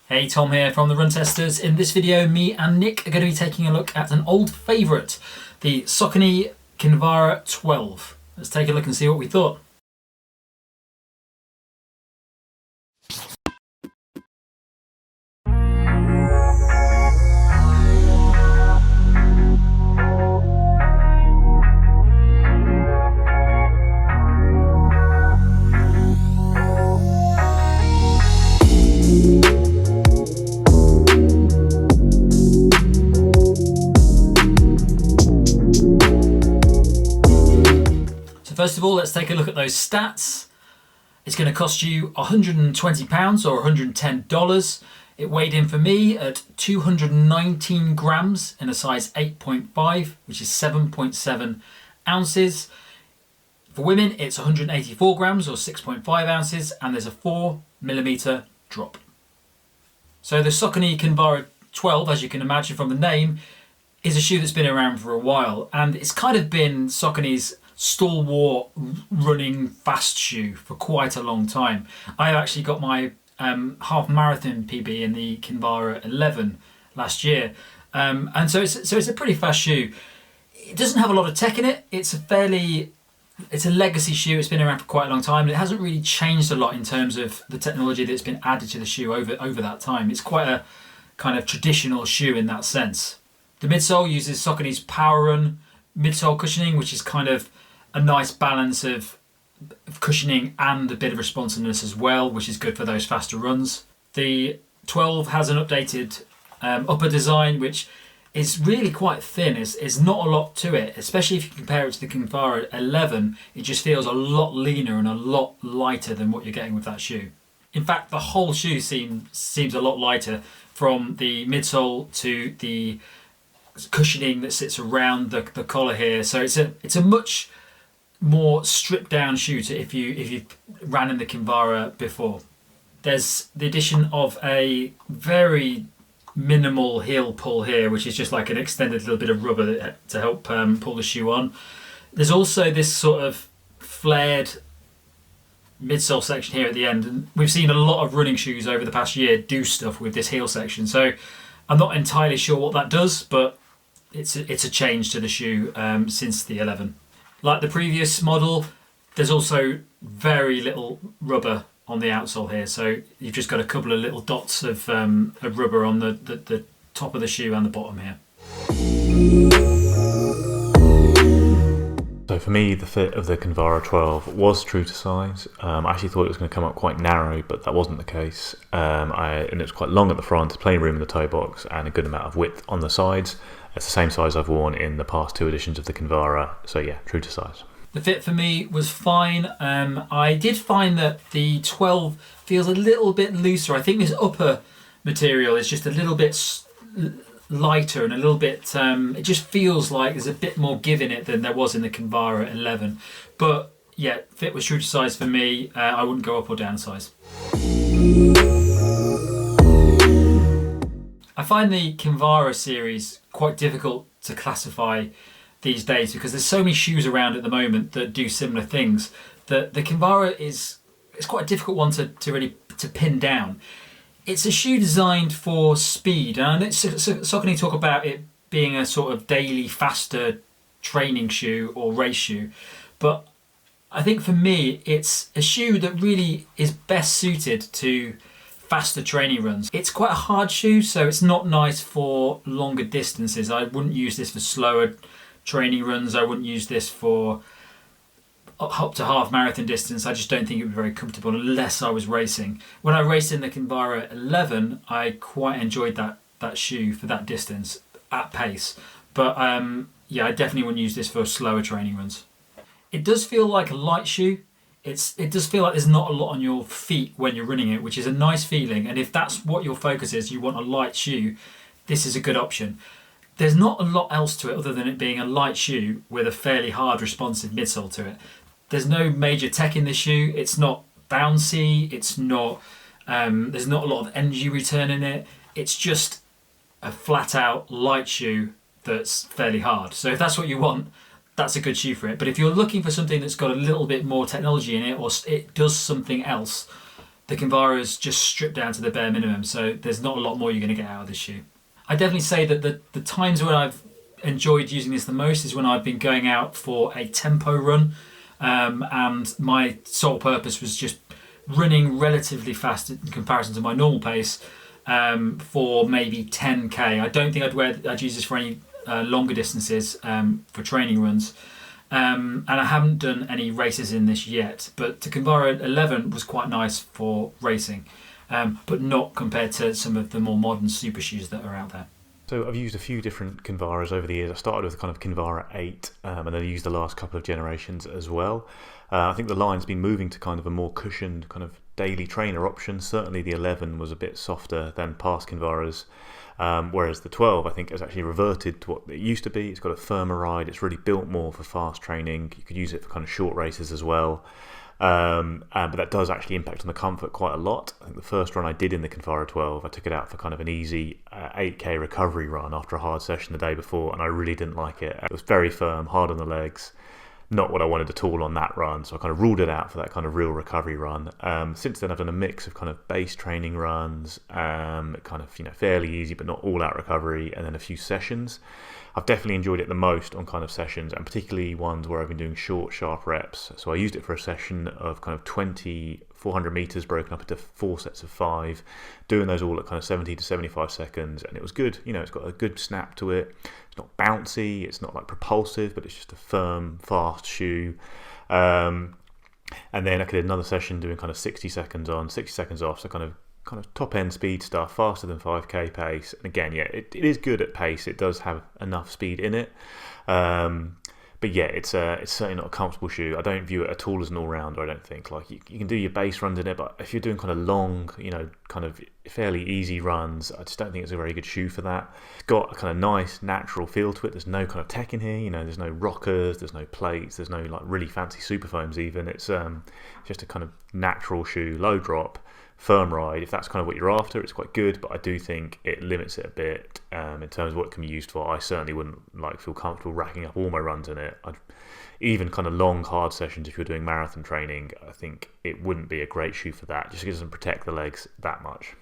Hey, Tom here from the Run Testers. In this video, me and Nick are going to be taking a look at an old favourite, the Saucony Kinvara 12. Let's take a look and see what we thought. First of all, let's take a look at those stats. It's going to cost you £120 or $110. It weighed in for me at 219 grams in a size 8.5, which is 7.7 ounces. For women, it's 184 grams or 6.5 ounces, and there's a 4mm drop. So the Saucony Kinvara 12, as you can imagine from the name, is a shoe that's been around for a while, and it's kind of been Saucony's stalwart running fast shoe for quite a long time. I actually got my half marathon PB in the Kinvara 11 last year, and so it's a pretty fast shoe. It doesn't have a lot of tech in it. It's a legacy shoe. It's been around for quite a long time, and it hasn't really changed a lot in terms of the technology that's been added to the shoe over that time. It's quite a kind of traditional shoe in that sense. The midsole uses Saucony's Power Run midsole cushioning, which is kind of a nice balance of cushioning and a bit of responsiveness as well, which is good for those faster runs. The 12 has an updated upper design, which is really quite thin. It's not a lot to it, especially if you compare it to the Kinvara 11. It just feels a lot leaner and a lot lighter than what you're getting with that shoe. In fact, the whole shoe seems a lot lighter, from the midsole to the cushioning that sits around the collar here. So it's a much more stripped down shoe to if you ran in the Kinvara before. There's the addition of a very minimal heel pull here, which is just like an extended little bit of rubber to help pull the shoe on. There's also this sort of flared midsole section here at the end, and we've seen a lot of running shoes over the past year do stuff with this heel section, so I'm not entirely sure what that does, but it's a change to the shoe since the 11. Like the previous model, there's also very little rubber on the outsole here, so you've just got a couple of little dots of rubber on the top of the shoe and the bottom here. So for me, the fit of the Kinvara 12 was true to size. I actually thought it was going to come up quite narrow, but that wasn't the case. And it's quite long at the front, plenty of room in the toe box, and a good amount of width on the sides. It's the same size I've worn in the past two editions of the Kinvara, so yeah, true to size. The fit for me was fine. I did find that the 12 feels a little bit looser. I think this upper material is just a little bit lighter and a little bit, it just feels like there's a bit more give in it than there was in the Kinvara 11. But yeah, fit was true to size for me. I wouldn't go up or down size. I find the Kinvara series quite difficult to classify these days because there's so many shoes around at the moment that do similar things that the Kinvara it's quite a difficult one to really pin down. It's a shoe designed for speed, and Saucony talk about it being a sort of daily faster training shoe or race shoe, but I think for me it's a shoe that really is best suited to faster training runs. It's quite a hard shoe, so it's not nice for longer distances. I wouldn't use this for slower training runs. I wouldn't use this for up to half marathon distance. I just don't think it would be very comfortable unless I was racing. When I raced in the Kinvara 11, I quite enjoyed that shoe for that distance at pace. But yeah, I definitely wouldn't use this for slower training runs. It does feel like a light shoe. It does feel like there's not a lot on your feet when you're running it, which is a nice feeling. And if that's what your focus is, you want a light shoe, this is a good option. There's not a lot else to it other than it being a light shoe with a fairly hard responsive midsole to it. There's no major tech in this shoe. It's not bouncy. It's not. There's not a lot of energy return in it. It's just a flat out light shoe that's fairly hard. So if that's what you want, that's a good shoe for it. But if you're looking for something that's got a little bit more technology in it, or it does something else, the Kinvara is just stripped down to the bare minimum, so there's not a lot more you're going to get out of this shoe. I definitely say that the times when I've enjoyed using this the most is when I've been going out for a tempo run, and my sole purpose was just running relatively fast in comparison to my normal pace, for maybe 10k. I don't think I'd use this for any longer distances, for training runs, and I haven't done any races in this yet, but the Kinvara 11 was quite nice for racing, but not compared to some of the more modern super shoes that are out there. So I've used a few different Kinvaras over the years. I started with kind of Kinvara 8, and then I used the last couple of generations as well. I think the line's been moving to kind of a more cushioned kind of daily trainer option. Certainly the 11 was a bit softer than past Kinvaras, whereas the 12 I think has actually reverted to what it used to be. It's got a firmer ride. It's really built more for fast training. You could use it for kind of short races as well. But that does actually impact on the comfort quite a lot. I think the first run I did in the Kinvara 12, I took it out for kind of an easy 8k recovery run after a hard session the day before, and I really didn't like it. It was very firm, hard on the legs, not what I wanted at all on that run, so I kind of ruled it out for that kind of real recovery run. Since then I've done a mix of kind of base training runs, kind of fairly easy but not all out recovery, and then a few sessions. I've definitely enjoyed it the most on kind of sessions, and particularly ones where I've been doing short, sharp reps. So I used it for a session of kind of 400 meters broken up into 4 sets of 5, doing those all at kind of 70 to 75 seconds, and it was good. It's got a good snap to it. It's not bouncy, it's not like propulsive, but it's just a firm, fast shoe. And then I did another session doing kind of 60 seconds on, 60 seconds off, so kind of top end speed stuff, faster than 5k pace. And again, yeah, it is good at pace. It does have enough speed in it, but yeah, it's certainly not a comfortable shoe. I don't view it at all as an all-rounder. I don't think, like, you can do your base runs in it, but if you're doing kind of long, kind of fairly easy runs, I just don't think it's a very good shoe for that. It's got a kind of nice natural feel to it. There's no kind of tech in here, there's no rockers, there's no plates, there's no like really fancy super foams even. It's just a kind of natural shoe, low drop, firm ride. If that's kind of what you're after, it's quite good, but I do think it limits it a bit in terms of what it can be used for. I certainly wouldn't feel comfortable racking up all my runs in it. Even kind of long hard sessions, if you're doing marathon training, I think it wouldn't be a great shoe for that, just because it doesn't protect the legs that much.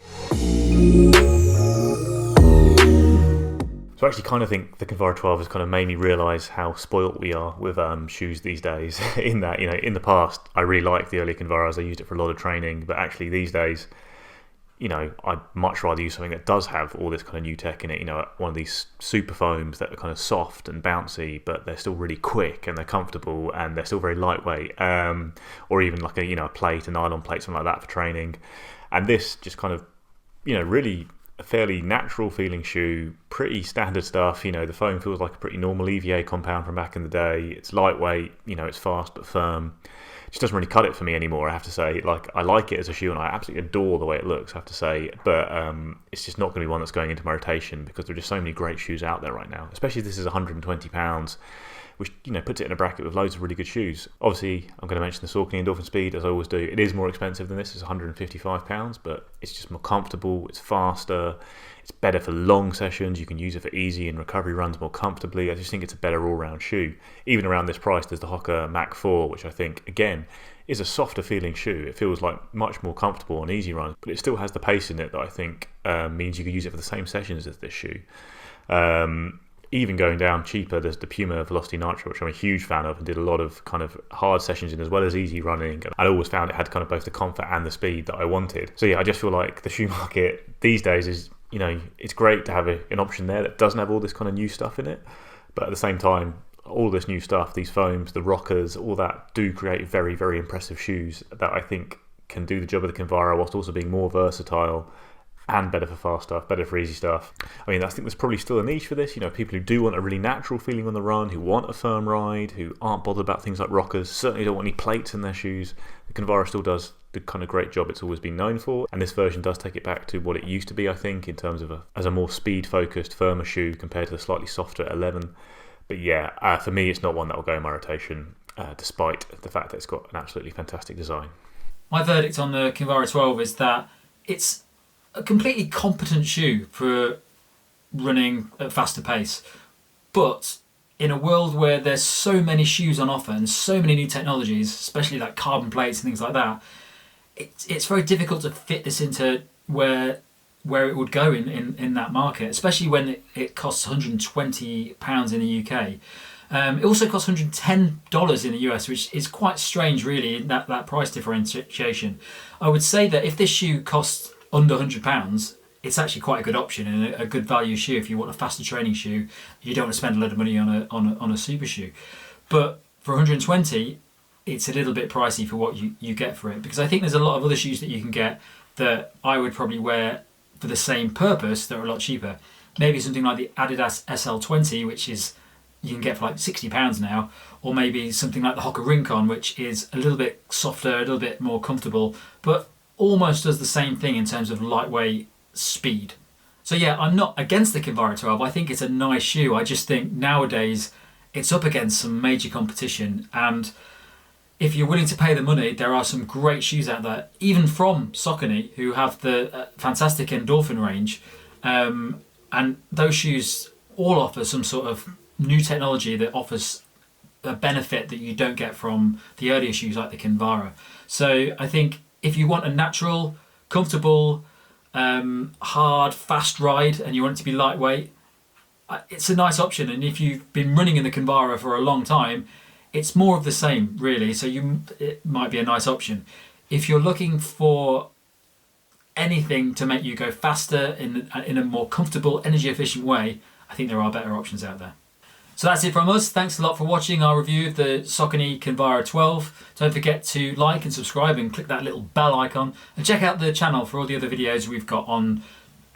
So I actually kind of think the Kinvara 12 has kind of made me realise how spoilt we are with shoes these days. In that, in the past, I really liked the early Kinvaras. I used it for a lot of training, but actually these days, I'd much rather use something that does have all this kind of new tech in it. One of these super foams that are kind of soft and bouncy, but they're still really quick and they're comfortable and they're still very lightweight. Or even like a plate, a nylon plate, something like that for training. And this just kind of, really a fairly natural feeling shoe, pretty standard stuff. The foam feels like a pretty normal EVA compound from back in the day. It's lightweight, it's fast but firm. It just doesn't really cut it for me anymore, I have to say. Like, I like it as a shoe and I absolutely adore the way it looks, I have to say, but it's just not going to be one that's going into my rotation, because there are just so many great shoes out there right now, especially if this is £120, which puts it in a bracket with loads of really good shoes. Obviously, I'm going to mention the Saucony Endorphin Speed, as I always do. It is more expensive than this. It's £155, but it's just more comfortable, it's faster, it's better for long sessions. You can use it for easy and recovery runs more comfortably. I just think it's a better all-round shoe. Even around this price, there's the Hoka Mach 4, which I think, again, is a softer feeling shoe. It feels like much more comfortable on easy runs, but it still has the pace in it that I think means you could use it for the same sessions as this shoe. Even going down cheaper, there's the Puma Velocity Nitro, which I'm a huge fan of and did a lot of kind of hard sessions in, as well as easy running. And I always found it had kind of both the comfort and the speed that I wanted. So yeah, I just feel like the shoe market these days is, it's great to have an option there that doesn't have all this kind of new stuff in it. But at the same time, all this new stuff, these foams, the rockers, all that do create very, very impressive shoes that I think can do the job of the Kinvara whilst also being more versatile and better for fast stuff, better for easy stuff. I think there's probably still a niche for this. People who do want a really natural feeling on the run, who want a firm ride, who aren't bothered about things like rockers, certainly don't want any plates in their shoes. The Kinvara still does the kind of great job it's always been known for, and this version does take it back to what it used to be, I think, in terms of as a more speed-focused, firmer shoe compared to the slightly softer 11. But yeah, for me, it's not one that will go in my rotation, despite the fact that it's got an absolutely fantastic design. My verdict on the Kinvara 12 is that it's a completely competent shoe for running at a faster pace, but in a world where there's so many shoes on offer and so many new technologies, especially like carbon plates and things like that, it's very difficult to fit this into where it would go in that market, especially when it costs £120 in the UK. It also costs $110 in the US, which is quite strange, really, that price differentiation. I would say that if this shoe costs under £100, it's actually quite a good option and a good value shoe if you want a faster training shoe. You don't want to spend a lot of money on a super shoe. But for 120, it's a little bit pricey for what you get for it, because I think there's a lot of other shoes that you can get that I would probably wear for the same purpose that are a lot cheaper. Maybe something like the Adidas SL20, which is you can get for like £60 now, or maybe something like the Hoka Rincon, which is a little bit softer, a little bit more comfortable, but almost does the same thing in terms of lightweight speed. So yeah, I'm not against the Kinvara 12. I think it's a nice shoe. I just think nowadays it's up against some major competition, and if you're willing to pay the money, there are some great shoes out there, even from Saucony, who have the fantastic Endorphin range, and those shoes all offer some sort of new technology that offers a benefit that you don't get from the earlier shoes like the Kinvara. So I think if you want a natural, comfortable, hard, fast ride and you want it to be lightweight, it's a nice option. And if you've been running in the Kinvara for a long time, it's more of the same, really. So it might be a nice option. If you're looking for anything to make you go faster in a more comfortable, energy efficient way, I think there are better options out there. So that's it from us. Thanks a lot for watching our review of the Saucony Kinvara 12. Don't forget to like and subscribe and click that little bell icon, and check out the channel for all the other videos we've got on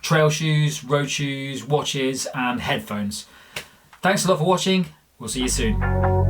trail shoes, road shoes, watches and headphones. Thanks a lot for watching. We'll see you soon.